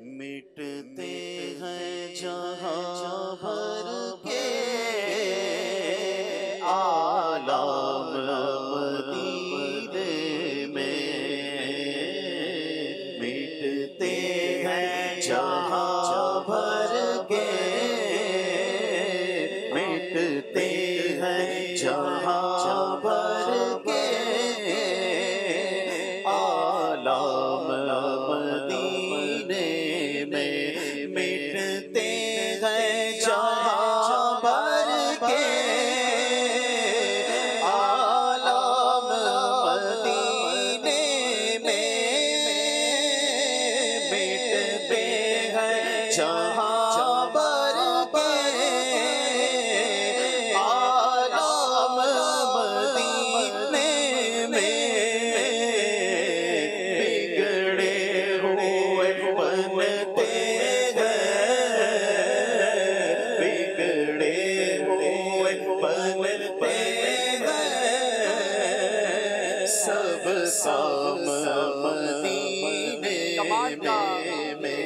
مٹتے ہیں جہاں بھر کے عالم مدینے میں، مٹتے ہیں جہاں بھر کے، مٹتے ہیں جہاں بھر کے عالم مدینے میں، مٹتے ہیں جہاں بھر کے عالم مدینے میں، مٹتے ہیں جہاں بھر کے عالم مدینے میں، بگڑے ہوئے بنتے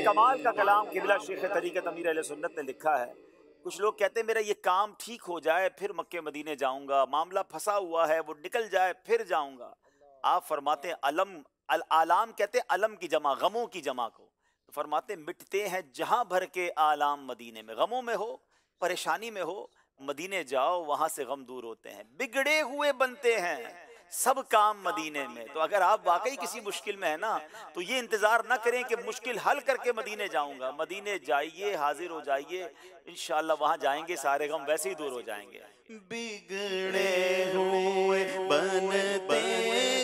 کمال کا کلام قبلہ شیخ طریقت امیر اہل سنت نے لکھا ہے۔ کچھ لوگ کہتے ہیں میرا یہ کام ٹھیک ہو جائے پھر مکے مدینے جاؤں گا، معاملہ پھنسا ہوا ہے وہ نکل جائے پھر جاؤں گا۔ آپ فرماتے ہیں العالم کہتے ہیں علم کی جمع، غموں کی جمع کو، تو فرماتے ہیں مٹتے ہیں جہاں بھر کے عالم مدینے میں، غموں میں ہو، پریشانی میں ہو، مدینے جاؤ وہاں سے غم دور ہوتے ہیں، بگڑے ہوئے بنتے ہیں سب کام مدینے میں۔ تو اگر آپ واقعی کسی مشکل میں ہیں نا تو یہ انتظار نہ کریں کہ مشکل حل کر کے مدینے جاؤں گا، مدینے جائیے، حاضر ہو جائیے، انشاءاللہ وہاں جائیں گے سارے غم ویسے ہی دور ہو جائیں گے۔ بگڑے ہوئے بنتے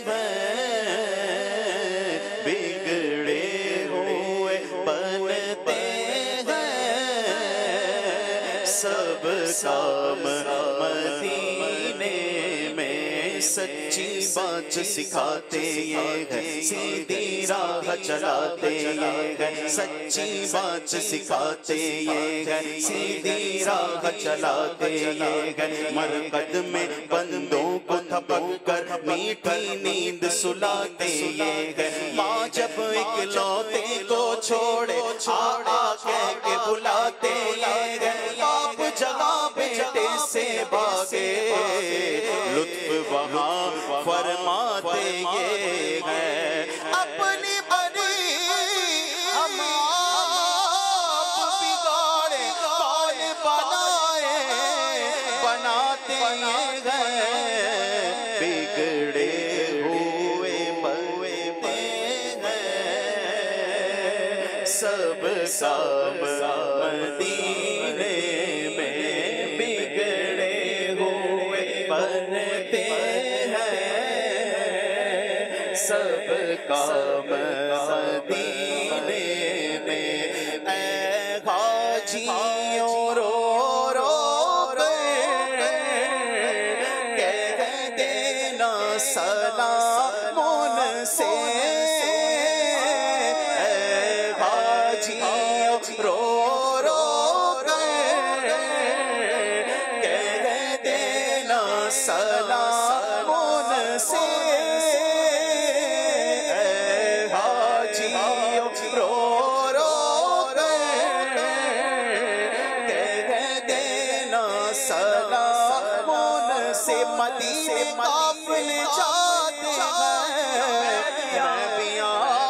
ہیں، بگڑے ہوئے بنتے ہیں، سب کام مدینے میں، سچی بات سکھاتے یہ ہے، سیدھی راہ چلاتے یہ ہے، سچی بات سکھاتے یہ ہے، سیدھی راہ چلاتے یہ ہے، مرقد میں بندوں کو تھپک کر میٹھی نیند سلاتے یہ ہے، ماں جب اکلوتے کو چھوڑے آقا کہہ کے بلاتے یہ ہے، باپ جگہ بیٹے سے بھاگے لطف وہاں فرماتے یہ ہے، اپنی بنی ہم آپ بگاڑے کون بنائے، بناتے یہ ہے، بگڑے ہوئے بنتے ہیں سب کام مدینے میں، بگڑے ہوئے بنتے ہیں سب کام مدینے میں، اے حاجیوں رو رو کر کہہ دینا سلام ان سے، اے حاجیوں رو رو کر کہہ دینا سلام ان سے، اے حاجیوں رو رو کر کہہ دینا سلام ان سے، مدینے قافلے جاتے ہیں میں بھی آؤں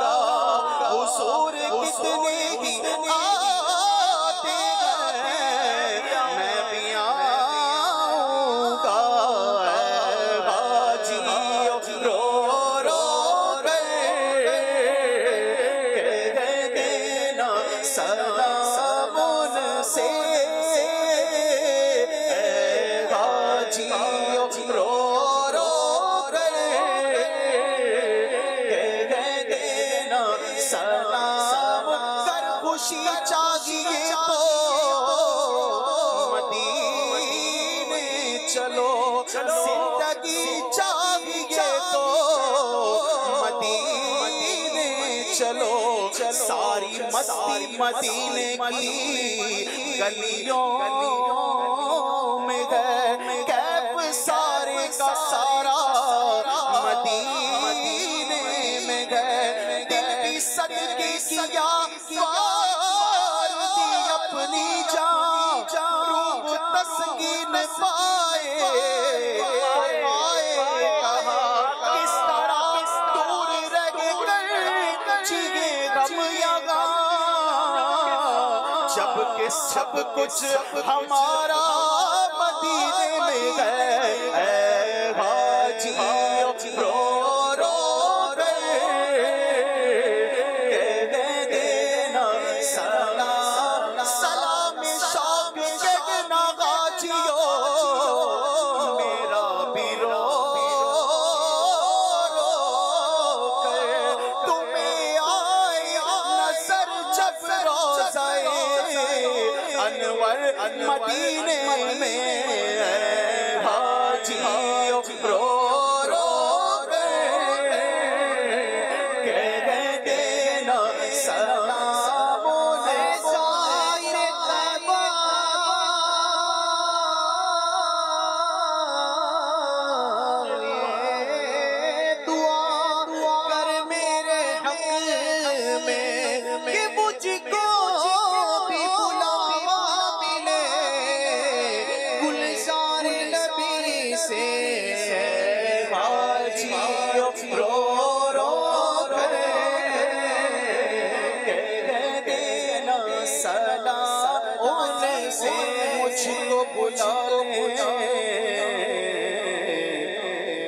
گا، حضور کتنے ہی آتے ہیں میں بھی آؤں گا، اے حاجیوں رو رو کر کہہ دینا سلام ان سے، اے حاجیوں رو رو کر کہہ دینا سلام، کر خوشی چاہیے تو مدینے چلو، زندگی چاہیے تو مدینے چلو، ساری مستی مدینے کی گلیوں میں ہے، کیف سارے کا سارا مدینے میں ہے، سر کی کیا وار دی اپنی جان روح تسکین پائے کہا کس طرح دور رہ کر جیے غم یہاں جب کہ سب کچھ ہمارا مدینے میں ہے اے حاجی رو رو کر کہہ دینا سلام سلام شوق کہنا غاجیو میرا بھی رو رو کر تمہیں آئے نظر جب روزہ انور مدینے میں حاجی رو رو کہہ دینا سلام سائر قبا دعا کر میرے حق میں کہ مجھ کو بھی بلاوا ملے گلزار نبی سے حاجی رو رو کر کہہ دینا سلام ان سے مجھ کو بلا لے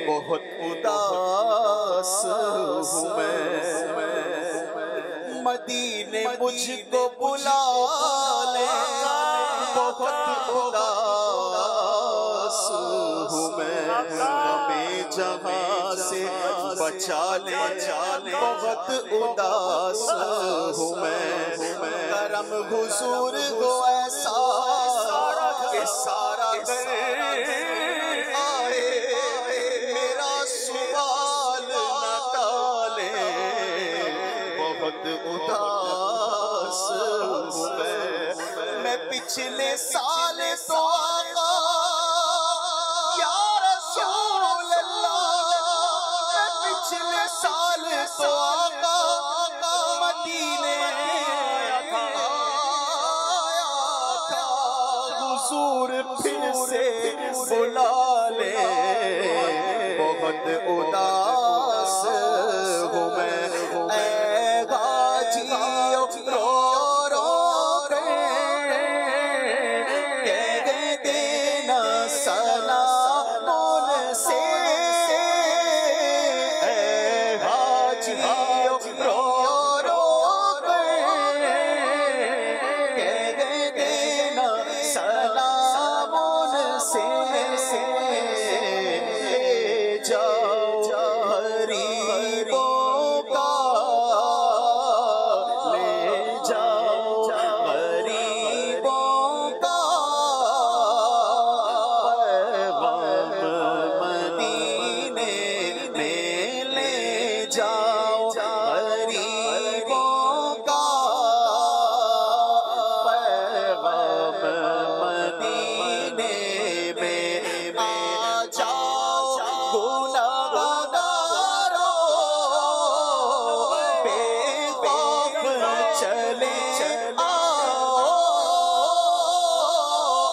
بہت اداس ہوں میں مدینے مجھ کو بلا لے بہت اداس ہوں میں ہمیں جہاں سے بچا لے بہت اداس ہوں میں کرم حضور کو ایسا کہ سارا گھر آئے میرا سوال نہ ٹالے بہت اداس ہوں میں پچھلے سال تو آقا یا رسول اللہ میں پچھلے سال تو آقا مدینے آیا تھا حضور پھر سے بلا لے بہت اداس ہوں میں اے غاجی رو رو کر کہہ دینا سلام ان سے اے غاجی رو رو کر کہہ دینا سلام ان سے جاؤ غریبوں کا لے جاؤ غریبوں کا پیغام مدینے میں لے جاؤ غریبوں کا پیغام مدینے میں آ جاؤ گناہگارو بے خوف چلے آؤ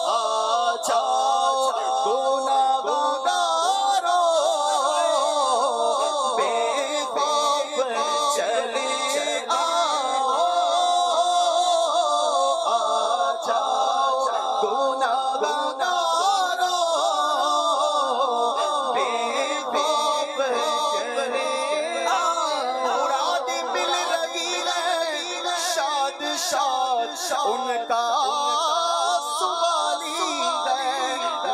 آ جاؤ گناہگارو بے خوف چلے آؤ آ جاؤ گناہگارو بے خوف چلے مراد مل رہی ہے شاد شاد ان کا سوالی ہے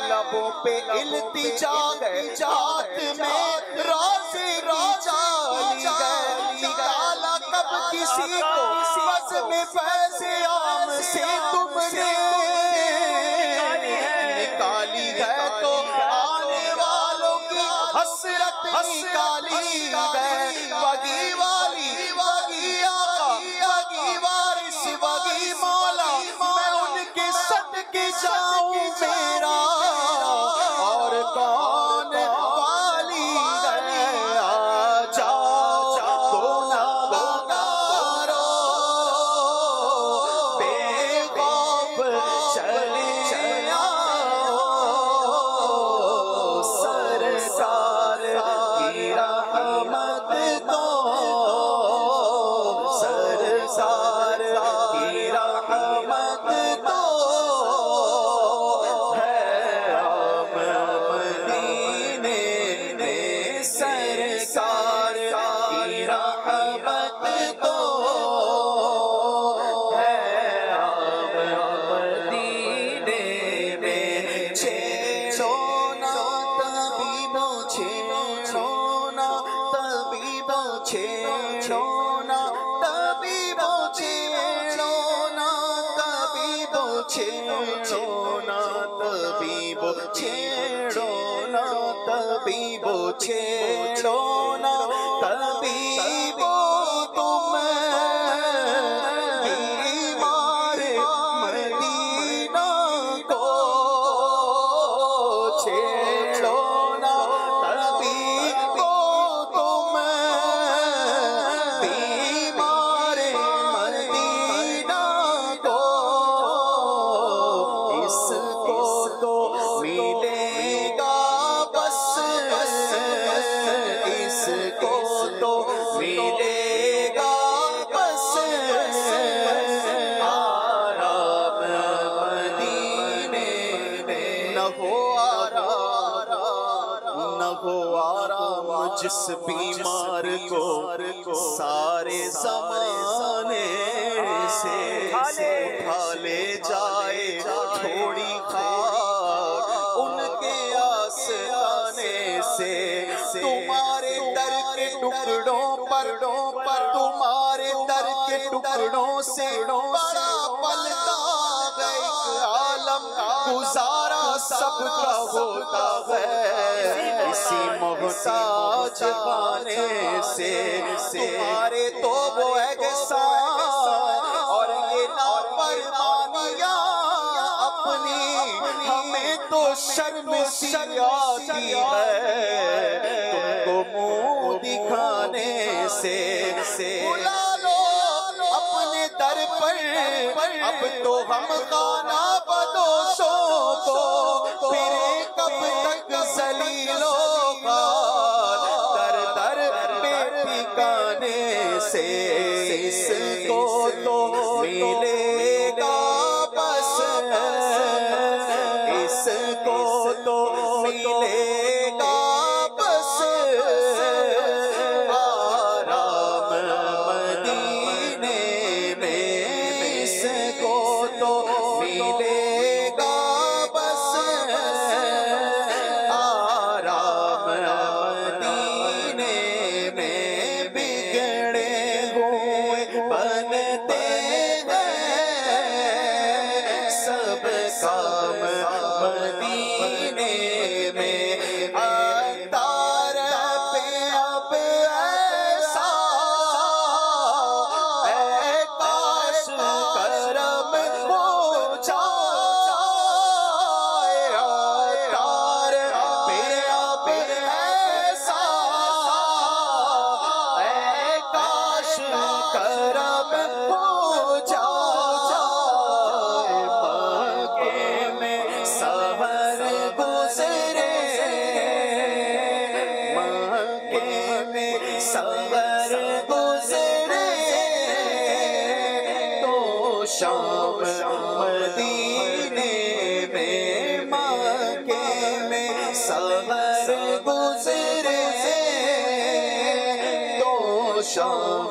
لبوں پہ التجا ہے ہاتھ میں روزے جالی ہے نکالا کب کسی کو بس میں پیسے عام سے تم نے نکالی ہے تو آنے والوں کی حسرت نکالی ہے بگی والی بگی آقا بگی وارث بگی مولا میں ان کے صدقے جاؤں میرا اور کون والی ہے آ جاؤ گناہگارو چھیڑو نا طبیبو چھیڑو نا طبیبو چھیڑو نا طبیبو چھیڑو نا طبیبو چھیڑو نا طبیبو تم بیمار مدینہ کو چھیڑو نا طبیبو تم بیمار مدینہ کو اس کو تو ملے گا بس اس کو تو ملے گا بس آرام مدینے میں نہ ہو آرام جس بیمار کو سارے زمانے سے اٹھا لے جائے تھوڑی خاک ان کے آستانے سے تمہارے در کے ٹکڑوں پر تمہارے در کے ٹکڑوں سے بڑا پلتا ایک عالم گزارا سب کا ہوتا ہے اسی محتاج خانے سے تمہارے تو وہ احسان اور یہ نافرمانیاں اپنی ہمیں تو شرم سی آتی ہے تم کو منہ دکھانے سے بلا لو اپنے در پر اب تو ہم خانہ بدوشوں کو پھرے کب تک ذلیل و خوار در بے ٹھکانے سے اس کو تو ملے گا بس اس کو تو ملے گا بس آرام مدینے میں اس کو تو ملے گا بس آرام مدینے میں بگڑے ہوئے بنتے ہیں سب کام مدینے میں اتار پہ اب ایسا اے کاش کرم ہو جائے اتار پہ اب ایسا اے کاش کرم ہو جائے مکے میں سحر گزرے مکے میں سحر گزرے تو شام مدینے میں مکے میں سحر گزرے تو شام